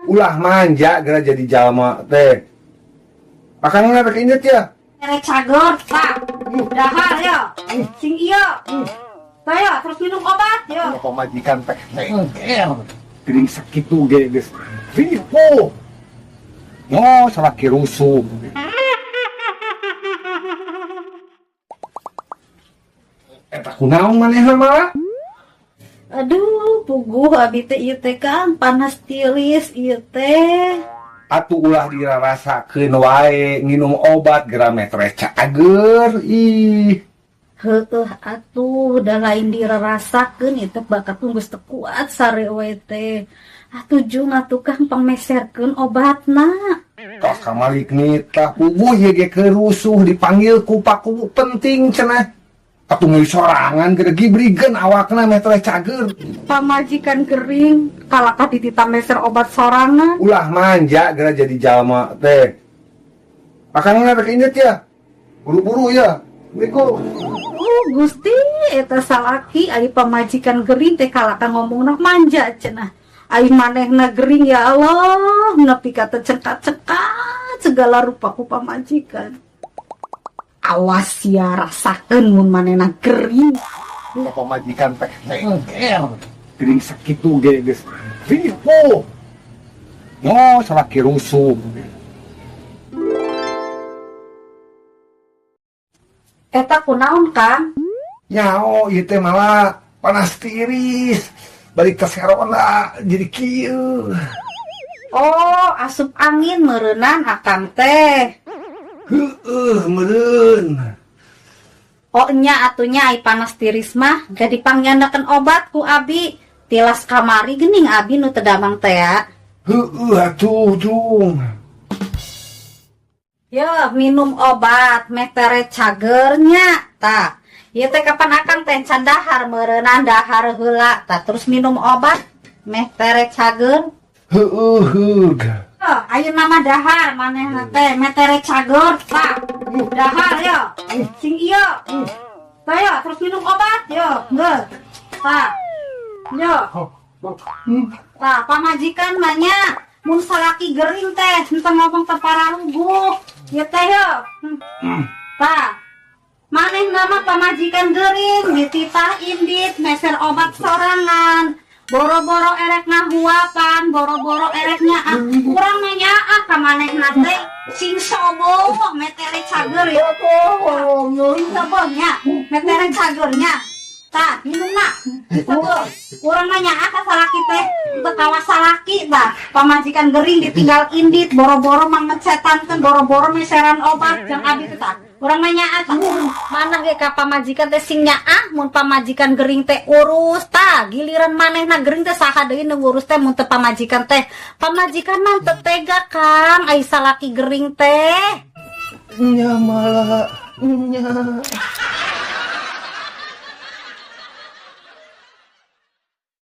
Ulah manja gara jadi jalma teh. Akan ngarek inget ya. Mere cager, Pak. Dahar ya. Sing iya. Saya terus minum obat ya. Pemajikan teh. Gering sakit tuh geus. Vipo. No, salah kirusuh. Eta kunaon manehna malah? Aduh, puguh abi teh ieu teh kan panas tiris ieu teh. Atuh ulah dirarasakeun wae nginum obat geura metre cager. Ih. Heueuh atuh da lain dirarasakeun ieu teh bakat geus teu kuat sare we teh. Atuh jung atuh Kang pameserkeun obatna. Tos kamalik nitah puguh ye ge kerusuh dipanggil ku paku penting cenah. Atuh meuli sorangan geura gibrigeun awakna metre cager. Pamajikan gering kalakah ditita meser obat sorangan. Ulah manja geura jadi jalma teh. Akan ngarek inget ya. Buru-buru ya. Assalamualaikum. Gusti eta salaki ari pamajikan gering teh kalakah ngomongna manja cenah. Ai manehna gering ya Allah nepi ka teu cekat-cekat segala rupa ku pamajikan. Awas ya rasakeun mun manehna gering. Pemajikan teh gering sakit tuh geus. Vipo. No, salah kirusuh. Eta kunaon Kang? Nyao ieu teh malah panas tiris. Balik ke serona jadi kieu. Oh, asup angin meureunnan akang teh. Heueuh meureun. Oh nya atunya ai panas tiris mah jadi pangyandakeun obat ku abi. Tilas kamari geuning abi nu teu damang teh ya. Heueuh atuh jung. Ya, minum obat metere cagernya tah. Ieu teh kapan akang teh can dahar meureunnan dahar heula tah terus minum obat metere cager. Heueuh. Ayeuna mah dahar manehna teh metere cager tah. Dahar ya. Sing iya. Tah ya terus minum obat ya. Geus. Tah. Ya. Tah pamajikan mah nya mun salaki gering teh henteu ngomong teh paralugu. Ieu teh ya. Tah. Manehna mah pamajikan gering dititah indit meser obat sorangan. Boro-boro erek ngahuapan, boro-boro erek nyaah. Urang mah nyaah ka manehna teh sing sobo metere cager ya. Sing sobo nya, metere cagernya. Tah, minumna. Sobo. Urang mah nyaah ka salaki teh teu kawas salaki tah. Pamajikan gering ditinggal indit, boro-boro mangecetankeun, boro-boro meseran obat jeung abi teh tah. Urang mah nyaah tah. Maneh ge ka pamajikan teh sing nyaah mun pamajikan gering teh urus tah. Giliran manehna gering teh saha deui nu ngurus teh mun teu pamajikan teh. Pamajikan mah teu tega Kang ai salaki gering teh. Nya malah nya